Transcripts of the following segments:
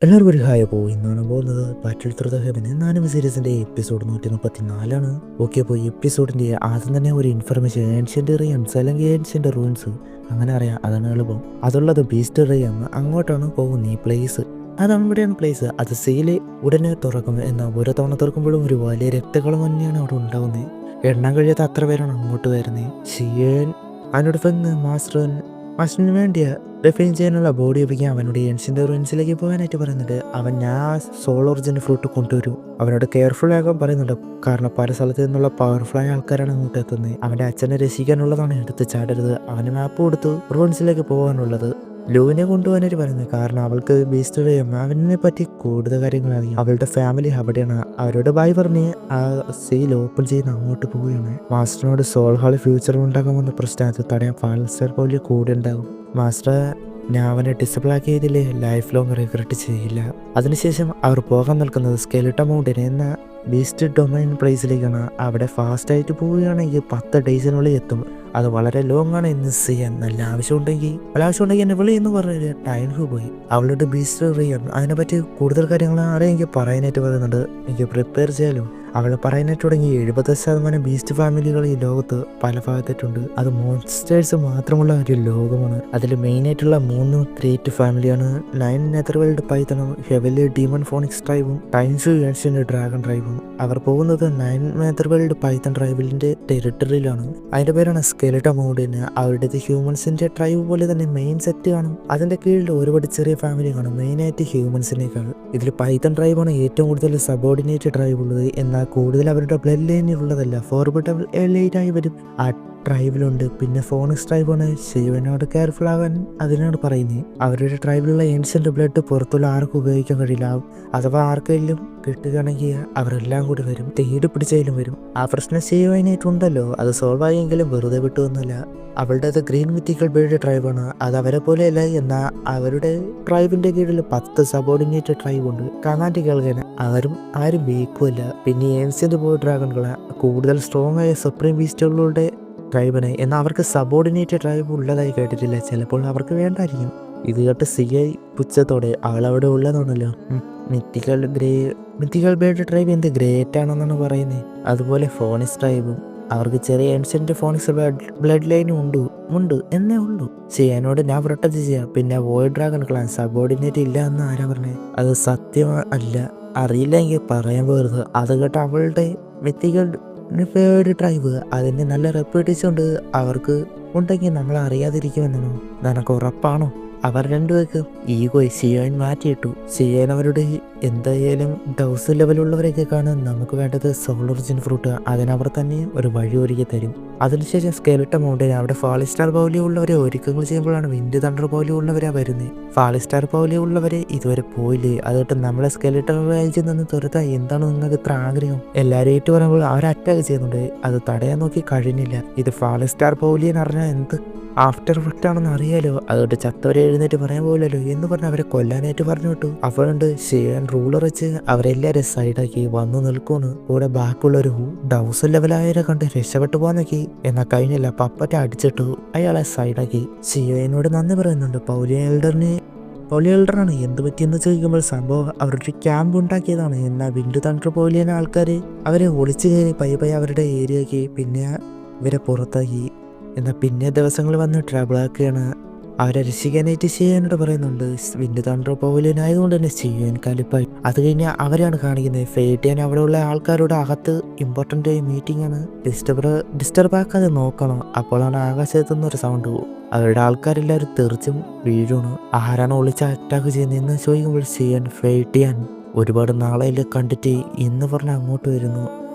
എല്ലാവർക്കും ഒരു ഹായ്. അപ്പോൾ ഇന്നാണ് പോകുന്നത് ബാറ്റിൽ ത്രൂ ദ ഹെവൻ എന്നാലും സീരീസിൻ്റെ എപ്പിസോഡ് 134. ഓക്കെ, അപ്പോൾ ഈ എപ്പിസോഡിൻ്റെ ആദ്യം തന്നെ ഒരു ഇൻഫർമേഷൻ, ഏൻഷ്യൻ്റ് റിയംസ് അല്ലെങ്കിൽ ഏൻഷ്യൻ്റ് റൂൺസ് അങ്ങനെ അറിയാം, അതാണ് എളുപ്പം. അതുള്ളത് ബീസ്റ്റ് റിയം, അങ്ങോട്ടാണ് പോകുന്നത്. ഈ പ്ലേസ് അതാണ്, ഇവിടെയാണ് പ്ലേസ്. അത് സെയിൽ ഉടനെ തുറക്കും. എന്നാൽ ഓരോ തവണ തുറക്കുമ്പോഴും ഒരു വലിയ രക്തകളം തന്നെയാണ് അവിടെ ഉണ്ടാകുന്നത്. എണ്ണം കഴിയാത്ത അത്ര പേരാണ് അങ്ങോട്ട് വരുന്നത്. ഷിയൻ അവനോട് ഫെങ് മാസ്റ്ററിന് വേണ്ടിയ റിഫൈൻ ചെയ്യാനുള്ള ബോഡി ഉപയോഗിക്കാൻ അവനോട് ഏൻഷ്യൻ്റ് റൂയിൻസിലേക്ക് പോകാനായിട്ട് പറയുന്നുണ്ട്. അവൻ സോൾ ഒറിജിൻ ഫ്രൂട്ട് കൊണ്ടുവരും. അവനോട് കെയർഫുൾ ആകാൻ പറയുന്നുണ്ട്. കാരണം പല സ്ഥലത്ത് നിന്നുള്ള പവർഫുള്ളായ ആൾക്കാരാണ് അങ്ങോട്ട് എത്തുന്നത്. അവൻ്റെ അച്ഛനെ രക്ഷിക്കാനുള്ളതാണ്, എടുത്ത് ചാടരുത്. അവന് മാപ്പ് കൊടുത്തു റൂയിൻസിലേക്ക് പോകാനുള്ളത്. ലൂവിനെ കൊണ്ടുപോകാനായിട്ട് പറയുന്നത്. കാരണം അവൾക്ക് ബീസ്റ്റ് റിയം അവനെ പറ്റി കൂടുതൽ കാര്യങ്ങൾ അറിയാം. അവളുടെ ഫാമിലി അവിടെയാണ്. അവരോട് ബൈ പറഞ്ഞ് ആ സെയിൽ ഓപ്പൺ ചെയ്യുന്ന അങ്ങോട്ട് പോവുകയാണ്. മാസ്റ്ററിനോട് സോൾ ഹാളി ഫ്യൂച്ചർ ഉണ്ടാകാമെന്ന പ്രശ്നത്തെ തടയാൻ ഫാൽസ്റ്റർ പോലെ കൂടെ ഉണ്ടാകും. മാസ്റ്റർ ഞാൻ അവനെ ഡിസബിൾ ആക്കിയതിൽ ലൈഫ് ലോങ് റിഗ്രറ്റ് ചെയ്യില്ല. അതിനുശേഷം അവർ പോകാൻ നിൽക്കുന്നത് സ്കെലിട്ടൺ മൗണ്ടൻ എന്ന ബീസ്റ്റ് ഡൊമൈൻ പ്ലേസിലേക്കാണ്. അവിടെ ഫാസ്റ്റായിട്ട് പോവുകയാണെങ്കിൽ 10 ഡേയ്സിനുള്ളിൽ എത്തും. അത് വളരെ ലോങ് ആണ്. എന്ന് ചെയ്യാൻ നല്ല ആവശ്യമുണ്ടെങ്കിൽ എന്നെ വിളിയെന്ന് പറഞ്ഞ ടൈം പോയി. അവളുടെ ബീസ്റ്റ് റിയം അതിനെപ്പറ്റി കൂടുതൽ കാര്യങ്ങൾ ആരെങ്കിൽ പറയാനായിട്ട് പറയുന്നുണ്ട്. എനിക്ക് പ്രിപ്പയർ ചെയ്യാലോ. അവൾ പറയാനായിട്ട് തുടങ്ങി. 70% ബീസ്റ്റ് ഫാമിലികൾ ഈ ലോകത്ത് പല ഭാഗത്തായിട്ടുണ്ട്. അത് മോൺസ്റ്റേഴ്സ് മാത്രമുള്ള ഒരു ലോകമാണ്. അതിൽ മെയിനായിട്ടുള്ള 3 ഗ്രേറ്റ് ഫാമിലിയാണ്. 9 നെതർവേൾഡ് പൈത്തണും, ഹെവലി ഡീമൺ ഫോണിക്സ് ട്രൈബും, ടൈംസ് ഏൻഷ്യൻ്റ് ഡ്രാഗൺ ട്രൈബും. അവർ പോകുന്നത് 9 നെതർവേൾഡ് പൈത്തൺ ട്രൈബിലിന്റെ ടെറിട്ടറിയിലാണ്. അതിന്റെ പേരാണ് സ്കെലിട്ടൺ മൗണ്ടൻ. അവരുടേത് ഹ്യൂമൻസിന്റെ ട്രൈബ് പോലെ തന്നെ മെയിൻ സെറ്റ് കാണും. അതിന്റെ കീഴിൽ ഒരുപാട് ചെറിയ ഫാമിലി കാണും, മെയിനായിട്ട് ഹ്യൂമൻസിനേക്കാൾ. ഇതിൽ പൈത്തൺ ട്രൈബാണ് ഏറ്റവും കൂടുതൽ സബോർഡിനേറ്റ് ട്രൈബ് ഉള്ളത്. എന്നാൽ കൂടുതൽ അവരുടെ ബ്ലഡ് ലൈനിലുള്ളതല്ല, ഫോർബിഡബിൾ എലൈറ്റായി വരും ആ ട്രൈബിലുണ്ട്. പിന്നെ ഫോണിക്സ് ട്രൈബാണ്. ശിവനോട് കെയർഫുൾ ആവാൻ അതിനോട് പറയുന്നത്. അവരുടെ ട്രൈബിലുള്ള ഏൻഷ്യൻ്റ് ബ്ലഡ് പുറത്തുള്ള ആർക്കും ഉപയോഗിക്കാൻ കഴിയില്ല. അഥവാ ആർക്കെങ്കിലും കിട്ടുകയാണെങ്കിൽ അവരെല്ലാം കൂടി വരും, തേടി പിടിച്ചാലും വരും. ആ പ്രശ്നം ശിവനായിട്ടുണ്ടല്ലോ, അത് സോൾവ് ആയെങ്കിലും വെറുതെ വിട്ടുവന്നല്ല. അവളുടേത് ഗ്രീൻ മിത്തിക്കൽ ബേർഡ് ട്രൈബാണ്. അത് അവരെ പോലെയല്ല. എന്നാൽ അവരുടെ ട്രൈബിന്റെ കീഴിൽ 10 സബോർഡിനേറ്റ് ട്രൈബുണ്ട്. കാണാൻ്റെ കേൾക്കാൻ അവരും ആരും വീക്കുമല്ല. പിന്നെ ഏൻഷ്യൻ്റ് ബോയ് ഡ്രാഗൺകളെ കൂടുതൽ സ്ട്രോങ് ആയ സുപ്രീം ബീസ്റ്റുകളുടെ ട്രൈബിനെ. എന്നാൽ അവർക്ക് സബോർഡിനേറ്റ് ട്രൈബ് ഉള്ളതായി കേട്ടിട്ടില്ല. ചിലപ്പോൾ അവർക്ക് വേണ്ടായിരിക്കും. ഇത് കേട്ട് സിഐ പുച്ഛത്തോടെ അവളവിടെ ഉള്ളതാണല്ലോ. മിത്തിക്കൽ ബേർഡ് ട്രൈബ് എന്ത് ഗ്രേറ്റ് ആണെന്നാണ് പറയുന്നത്. അതുപോലെ ഫോണിക്സ് ട്രൈബും അവർക്ക് ചെറിയ ഏൻഷ്യൻ്റ് ഫോണിക്സ് ബ്ലഡ് ലൈനും ഉണ്ട് എന്നേ ഉള്ളൂ. ചെയ്യാനോട് ഞാൻ പ്രൊട്ടക്ട് ചെയ്യാം. പിന്നെ വോയിഡ് ഡ്രാഗൺ ക്ലാൻ സബോർഡിനേറ്റ് ഇല്ല എന്ന് ആരാ പറഞ്ഞത്? അത് സത്യം അല്ല, അറിയില്ല എങ്കിൽ പറയാൻ പോകരുത്. അത് കേട്ട് അവളുടെ മിത്തിക്കൽ ഫേവറേറ്റ് ട്രൈബ് അതിന് നല്ല റെപ്യൂട്ടേഷൻ ഉണ്ട്. അവർക്ക് ഉണ്ടെങ്കിൽ നമ്മൾ അറിയാതിരിക്കുമെന്നാണോ? നിനക്ക് ഉറപ്പാണോ? അവർ രണ്ടുപേർക്കും ഈഗോ ചെയ്യാൻ മാറ്റിയിട്ടു. ചെയ്യാൻ അവരുടെ എന്തായാലും 1000 ലെവലുള്ളവരെയൊക്കെ കാണാൻ നമുക്ക് വേണ്ടത് സോൾ ഒറിജിൻ ഫ്രൂട്ട്. അതിനവർ തന്നെ ഒരു വഴി ഒരുക്കി തരും. അതിനുശേഷം സ്കെലിട്ടൺ മൗണ്ടൻ അവിടെ ഫാളിസ്റ്റാർ പോലെയുള്ളവരെ ഒരുക്കങ്ങൾ ചെയ്യുമ്പോഴാണ് വിൻഡ് തണ്ടർ പോലെയുള്ളവരാ വരുന്നത്. ഫാളിസ്റ്റാർ പോലെയുള്ളവരെ ഇതുവരെ പോയില്ലേ? അതുകൊണ്ട് നമ്മളെ സ്കെലിട്ടൺ റേഞ്ചിൽ നിന്ന് തുരത്താൻ എന്താണ് നിങ്ങൾക്ക് ഇത്ര ആഗ്രഹം? എല്ലാവരും ഏറ്റു പറയുമ്പോൾ അവർ അറ്റാക്ക് ചെയ്യുന്നുണ്ട്. അത് തടയാൻ നോക്കി കഴിഞ്ഞില്ല. ഇത് ഫാളിസ്റ്റാർ പോലെയെന്ന് പറഞ്ഞാൽ എന്ത് ആഫ്റ്റർ എഫക്റ്റ് ആണെന്ന് അറിയാലോ. അതുകൊണ്ട് ചത്തവരെ എഴുന്നേറ്റ് പറയാൻ പോലല്ലോ എന്ന് പറഞ്ഞ് അവരെ കൊല്ലാനായിട്ട് പറഞ്ഞു വിട്ടു. അവരുണ്ട് ഷിയൻ റൂളർ വെച്ച് അവരെല്ലാവരും സൈഡാക്കി വന്നു നിൽക്കുന്നു. കൂടെ ബാക്കിയുള്ളൊരു 1000 ലെവലായവരെ കണ്ട് രക്ഷപ്പെട്ടു പോകാൻ നോക്കി. എന്നാൽ കഴിഞ്ഞില്ല. പപ്പറ്റ അടിച്ചിട്ടു അയാളെ സൈഡാക്കി. ഷിയനോട് നന്ദി പറയുന്നുണ്ട്. പൗലി എൽഡറാണ് എന്ത് പറ്റിയെന്ന് ചോദിക്കുമ്പോൾ സംഭവം അവരുടെ ക്യാമ്പ് ഉണ്ടാക്കിയതാണ്. എന്നാൽ വിൻഡ് തണ്ടർ പോലെ ആൾക്കാർ അവരെ ഒളിച്ചു കയറി പയ്യെ അവരുടെ ഏരിയയാക്കി. പിന്നെ ഇവരെ പുറത്താക്കി. എന്നാൽ പിന്നെ ദിവസങ്ങൾ വന്ന് ട്രബിളാക്കുകയാണ്. അവരെ രക്ഷിക്കാനായിട്ട് ചെയ്യാനോട് പറയുന്നുണ്ട്. വിൻഡ് തണ്ടർ പൗലിനായതുകൊണ്ട് തന്നെ ചെയ്യാൻ കലിപ്പായി. അത് കഴിഞ്ഞ് അവരാണ് കാണിക്കുന്നത്. ഫേറ്റ് ചെയ്യാൻ അവിടെയുള്ള ആൾക്കാരുടെ അകത്ത് ഇമ്പോർട്ടൻ്റ് മീറ്റിംഗ് ആണ്. ഡിസ്റ്റർബ് ആക്കാതെ നോക്കണം. അപ്പോഴാണ് ആകാശത്തുനിന്ന് ഒരു സൗണ്ട് പോകും. അവരുടെ ആൾക്കാരെല്ലാവരും തെറിച്ചും വീഴുന്നു. ആരാണ് ഒളിച്ച് അറ്റാക്ക് ചെയ്യുന്നതെന്ന് ചോദിക്കുമ്പോൾ ചെയ്യാൻ ഫേറ്റ് ചെയ്യാൻ ഒരുപാട് നാളെ കണ്ടിട്ട് എന്ന് പറഞ്ഞ് അങ്ങോട്ട് വരുന്നു.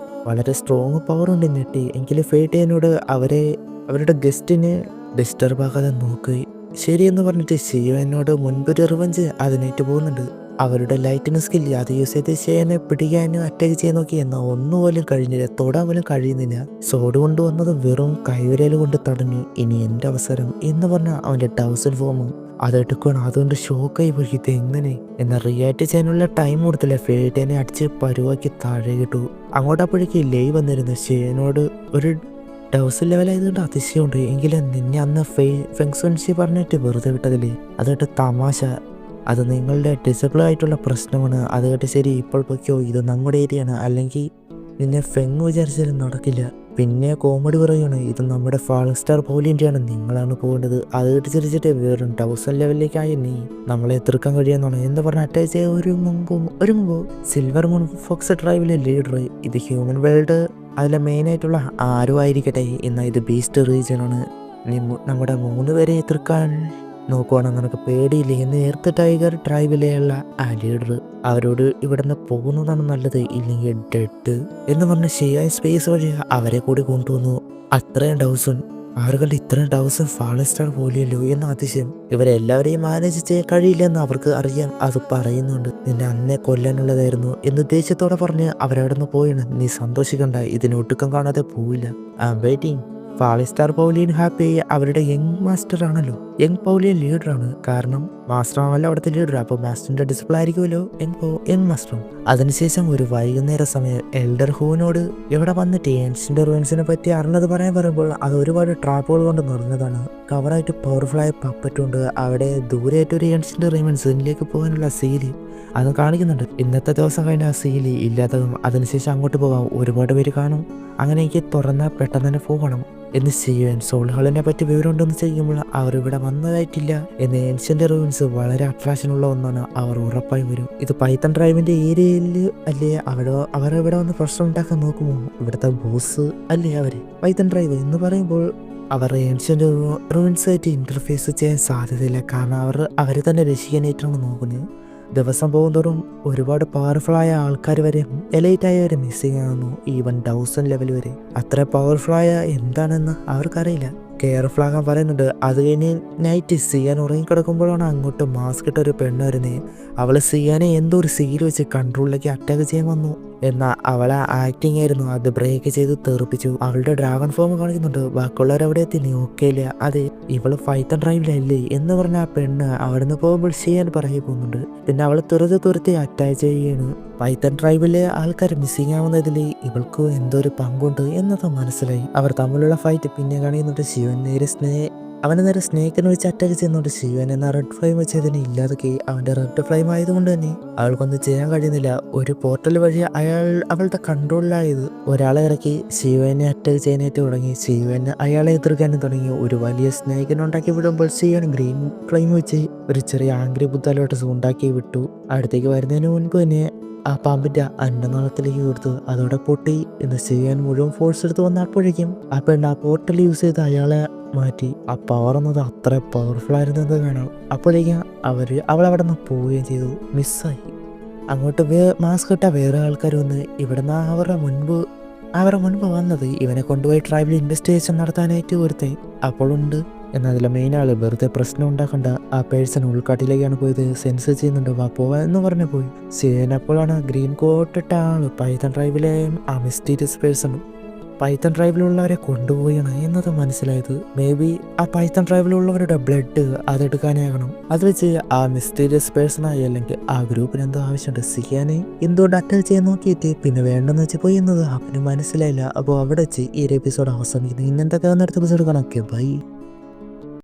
വളരെ സ്ട്രോങ് പവർ ഉണ്ട് നെട്ടി. എങ്കിലും ഫേറ്റ് ചെയ്യാനോട് അവരുടെ ഗസ്റ്റിനെ ഡിസ്റ്റർബ് ആക്കാതെ നോക്കി ശരിയെന്ന് പറഞ്ഞിട്ട് ഷിയോനോട് മുൻപൊരു റിവഞ്ച് അതിനേറ്റ് പോകുന്നുണ്ട്. അവരുടെ ലൈറ്റിന് സ്കില്ല് അത് യൂസ് ചെയ്ത് ഷിയോനെ പിടിക്കാനും അറ്റാക്ക് ചെയ്യാൻ നോക്കി. എന്നാൽ ഒന്നുപോലും കഴിഞ്ഞില്ല, തൊടാൻ പോലും കഴിയുന്നില്ല. സോഡ് കൊണ്ടുവന്നത് വെറും കൈവിരൽ കൊണ്ട് തടഞ്ഞു. ഇനി എൻ്റെ അവസരം എന്ന് പറഞ്ഞ അവൻ്റെ 1000 ഫോമും അതെടുക്കണം. അതുകൊണ്ട് ഷോക്കായി പോയി. ഇത് എങ്ങനെ എന്നാൽ റിയാക്ട് ചെയ്യാനുള്ള ടൈം കൊടുത്തില്ല. ഫേറ്റിനെ അടിച്ച് പരുവാക്കി താഴെ കിട്ടു. അങ്ങോട്ടപ്പോഴേക്ക് ലൈവ് വന്നിരുന്നു. ഷിയോനോട് ഒരു 1000 ലെവലായതുകൊണ്ട് അതിശയമുണ്ട്. എങ്കിലും നിന്നെ അന്ന് ഫെങ്സുൻഷി പറഞ്ഞിട്ട് വെറുതെ വിട്ടതില്ലേ? അതായിട്ട് തമാശ. അത് നിങ്ങളുടെ ഡിസബിൾ ആയിട്ടുള്ള പ്രശ്നമാണ്. അത് കേട്ട് ശരി ഇപ്പോൾ പൊയ്ക്കോ, ഇത് നമ്മുടെ ഏരിയയാണ്, അല്ലെങ്കിൽ നിന്നെ ഫെങ് വിചാരിച്ചാലും നടക്കില്ല. പിന്നെ കോമഡി പറയുകയാണ്, ഇത് നമ്മുടെ ഫാളിംഗ് സ്റ്റാർ പോലിൻ്റെയാണ്, നിങ്ങളാണ് പോകേണ്ടത്. അത് കേട്ട് ചിരിച്ചിട്ട് വെറും 1000 ലെവലിലേക്കായ നീ നമ്മളെ എതിർക്കാൻ കഴിയാന്നാണ് എന്ന് പറഞ്ഞ് അറ്റാച്ച് ചെയ്യാൻ ഒരുങ്ങുമ്പോൾ സിൽവർ മൂൺ ഫോക്സ് ട്രൈബിലെ ലീഡർ, ഇത് ഹ്യൂമൻ വേൾഡ് അതിലെ മെയിനായിട്ടുള്ള ആരും ആയിരിക്കട്ടെ, എന്നാൽ ഇത് ബീസ്റ്റ് റീജിയനാണ്, നീ നമ്മുടെ 3 പേരെ എതിർക്കാൻ നോക്കുവാണെങ്കിൽ നിനക്ക് പേടിയില്ലേ എന്ന് എർത്ത് ടൈഗർ ട്രൈബിലെയുള്ള ആ ലീഡർ അവരോട് ഇവിടുന്ന് പോകുന്നതാണ് നല്ലത്, ഇല്ലെങ്കിൽ ഡെഡ് എന്ന് പറഞ്ഞ് ഷിയായ സ്പേസ് വഴി അവരെ കൂടി കൊണ്ടുവന്നു. അത്രയും 1000 അവർക്ക് ഇത്രയും 1000 ഫാളിംഗ് സ്റ്റാർ പോലെയല്ലോ എന്ന അതിശയം. ഇവരെല്ലാവരെയും മാനേജ് ചെയ്യാൻ കഴിയില്ലെന്ന് അവർക്ക് അറിയാം. അത് പറയുന്നുണ്ട്, നിന്നെ അന്നേ കൊല്ലാനുള്ളതായിരുന്നു എന്ന് ദേഷ്യത്തോടെ പറഞ്ഞ് അവരവിടെ നിന്ന് പോയാണ്. നീ സന്തോഷിക്കണ്ട, ഇതിന് ഒട്ടുക്കം കാണാതെ പോവില്ല. Waiting. Falling star pavilion happy അവരുടെ യങ് മാസ്റ്റർ ആണല്ലോ. യങ് പൗലിയൻ ലീഡറാണ്, കാരണം മാസ്റ്റർ ആണല്ലോ അവിടുത്തെ ലീഡർ. അപ്പോൾ മാസ്റ്ററിന്റെ ഡിസിപ്ലിൻ ആയിരിക്കുമല്ലോ യങ് മാസ്റ്ററും. അതിനുശേഷം ഒരു വൈകുന്നേര സമയം എൽഡർ ഹൂവിനോട് ഇവിടെ വന്നിട്ട് ഏൻഷ്യന്റ് റൂയിൻസിനെ പറ്റി അറിഞ്ഞത് പറയാൻ പറയുമ്പോൾ അത് ഒരുപാട് ട്രാപ്പുകൾ കൊണ്ട് നിറഞ്ഞതാണ്. കവറായിട്ട് പവർഫുള്ളായ പപ്പറ്റുണ്ട്. അവിടെ ദൂരെയായിട്ട് ഒരു ഏൻഷ്യന്റ് റൂയിൻസിലേക്ക് പോകാനുള്ള സീലി അത് കാണിക്കുന്നുണ്ട്. ഇന്നത്തെ ദിവസം കഴിഞ്ഞ ആ സീലി ഇല്ലാത്തതും അതിനുശേഷം അങ്ങോട്ട് പോകാം, ഒരുപാട് പേര് കാണും. അങ്ങനെ എനിക്ക് തുറന്നാൽ പെട്ടെന്ന് തന്നെ പോകണം എന്ന് ചെയ്യാൻ സോൾ ഹാളിനെ പറ്റി വിവരമുണ്ടെന്ന് ചെയ്യുമ്പോൾ അവർ ഇവിടെ വന്നതായിട്ടില്ല എന്ന് ഏൻഷ്യന്റ് റൂയിൻസ് വളരെ അട്രാക്ഷനുള്ള ഒന്നാണ്. അവർ ഉറപ്പായി വരും. ഇത് പൈത്തൺ ഡ്രൈവിന്റെ ഏരിയയിൽ അല്ലേ, അവർ ഇവിടെ വന്ന് പ്രശ്നം ഉണ്ടാക്കാൻ നോക്കുമോ? ഇവിടുത്തെ ബോസ് അല്ലേ അവര് പൈത്തൺ ഡ്രൈവ് എന്ന് പറയുമ്പോൾ അവർ ഏൻഷ്യന്റ് റൂയിൻസായിട്ട് ഇന്റർഫേസ് ചെയ്യാൻ സാധ്യതയില്ല, കാരണം അവർ തന്നെ രക്ഷിക്കാനായിട്ടാണ് നോക്കുന്നത്. ദിവസം പോകുന്തോറും ഒരുപാട് പവർഫുള്ളായ ആൾക്കാർ വരെ എലൈറ്റ് ആയവരെ മിസ്സിങ് ആകുന്നു, ഈവൻ 1000 ലെവൽ വരെ. അത്ര പവർഫുള്ളായ എന്താണെന്ന് അവർക്കറിയില്ല. കെയർഫുൾ ആകാൻ പറയുന്നുണ്ട്. അത് കഴിഞ്ഞ് നൈറ്റ് സിയാൻ ഉറങ്ങിക്കിടക്കുമ്പോഴാണ് അങ്ങോട്ട് മാസ്ക് ഇട്ട ഒരു പെണ്ണ് വരുന്നത്. അവൾ സിയാനെ എന്തോ ഒരു സീൽ വെച്ച് കൺട്രോളിലേക്ക് അറ്റാക്ക് ചെയ്യാൻ വന്നു. എന്നാൽ അവളെ ആക്ടിങ് ആയിരുന്നു, അത് ബ്രേക്ക് ചെയ്ത് തെറിപ്പിച്ചു. അവളുടെ ഡ്രാഗൺ ഫോം കാണിക്കുന്നുണ്ട്. ബാക്കിയുള്ളവരവിടെ എത്തി, നീ ഓക്കെ ഇല്ല, അതെ ഇവള് പൈത്തൺ ഡ്രൈവിലല്ലേ എന്ന് പറഞ്ഞ ആ പെണ്ണ് അവിടുന്ന് പോകുമ്പോൾ സിയാൻ പറയി പോകുന്നുണ്ട്. പിന്നെ അവൾ തുരത്തി അറ്റാക്ക് ചെയ്യുകയാണ്. പൈത്തൺ ട്രൈബിലെ ആൾക്കാർ മിസ്സിങ് ആവുന്നതിൽ ഇവൾക്ക് എന്തോ ഒരു പങ്കുണ്ട് എന്നത് മനസ്സിലായി. അവർ തമ്മിലുള്ള ഫൈറ്റ് പിന്നെ കാണിക്കുന്നുണ്ട്. ശിവൻ അവന് നേരെ സ്നേക്കിനെ വെച്ച് അറ്റാക്ക് ചെയ്യുന്നുണ്ട്. ശിവൻ എന്ന റെഡ് ഫ്ലെയിം വെച്ച് അതിനെ ഇല്ലാതൊക്കെ. അവന്റെ റെഡ് ഫ്ലെയിം ആയതുകൊണ്ട് തന്നെ അവൾക്കൊന്നും ചെയ്യാൻ കഴിയുന്നില്ല. ഒരു പോർട്ടൽ വഴി അവളുടെ കൺട്രോളിലായത്. ഒരാളെ ഇറക്കി ശിവനെ അറ്റാക്ക് ചെയ്യാനായിട്ട് തുടങ്ങി. ശിവൻ അയാളെ എതിർക്കാനും തുടങ്ങി. ഒരു വലിയ സ്നേക്കിനെ ഉണ്ടാക്കി വിടുമ്പോൾ ശിവൻ ഗ്രീൻ ഫ്ലെയിം വെച്ച് ഒരു ചെറിയ ആംഗ്രി ബുദ്ധാലോട്ട് ഉണ്ടാക്കി വിട്ടു. അടുത്തേക്ക് വരുന്നതിന് മുൻപ് തന്നെ ആ പാമ്പിന്റെ അന്നനാളത്തിലേക്ക് കൊടുത്തു. അതോടെ പൊട്ടി എന്ന് ചെയ്യാൻ മുഴുവൻ ഫോഴ്സ് എടുത്ത് വന്നപ്പോഴേക്കും ആ പെണ്ണ് ആ പോർട്ടൽ യൂസ് ചെയ്ത് അയാളെ മാറ്റി. ആ പവർ എന്നത് അത്ര പവർഫുൾ ആയിരുന്നത് കാണാം. അപ്പോഴേക്കും അവൾ അവിടെ നിന്ന് പോവുകയും ചെയ്തു. മിസ്സായി. അങ്ങോട്ട് മാസ്ക് ഇട്ട വേറെ ആൾക്കാർ വന്ന് ഇവിടുന്ന് അവരുടെ മുൻപ് വന്നത് ഇവനെ കൊണ്ടുപോയി ട്രൈബൽ ഇൻവെസ്റ്റിഗേഷൻ നടത്താനായിട്ട് ഒരുത്തേ അപ്പോഴുണ്ട്. എന്നാൽ അതിലെ മെയിൻ ആള് വെറുതെ പ്രശ്നം ഉണ്ടാക്കണ്ട, ആ പേഴ്സൺ ഉൾക്കാട്ടിലേക്കാണ് പോയത്, സെൻസ് ചെയ്യുന്നുണ്ട്, വാ പോവാ എന്ന് പറഞ്ഞു പോയി. ചെയ്യുന്നപ്പോഴാണ് ഗ്രീൻ കോട്ട് ഇട്ട ആള് പൈത്തൺ ട്രൈബിലെ ആ മിസ്റ്റീരിയസ് പേഴ്സണും പൈത്തൺ ട്രൈബിലുള്ളവരെ കൊണ്ടുപോവുകയാണ് എന്നത് മനസ്സിലായത്. മേ ബി ആ പൈത്തൺ ട്രൈബിലുള്ളവരുടെ ബ്ലഡ് അതെടുക്കാനാകണം. അത് വെച്ച് ആ മിസ്റ്റീരിയസ് പേഴ്സണായി അല്ലെങ്കിൽ ആ ഗ്രൂപ്പിന് എന്തോ ആവശ്യമുണ്ട്. സിയാനെ എന്തുകൊണ്ട് അറ്റാക്ക് ചെയ്യാൻ നോക്കിയിട്ട് പിന്നെ വേണ്ടെന്ന് വെച്ച് പോയി എന്നത് അവന് മനസ്സിലായില്ല. അപ്പോൾ അവിടെ വെച്ച് ഈ ഒരു എപ്പിസോഡ് അവസാനിക്കുന്നു. ഇന്നെന്തൊക്കെ അടുത്ത എപ്പിസോഡ് കാണാം. ബൈ.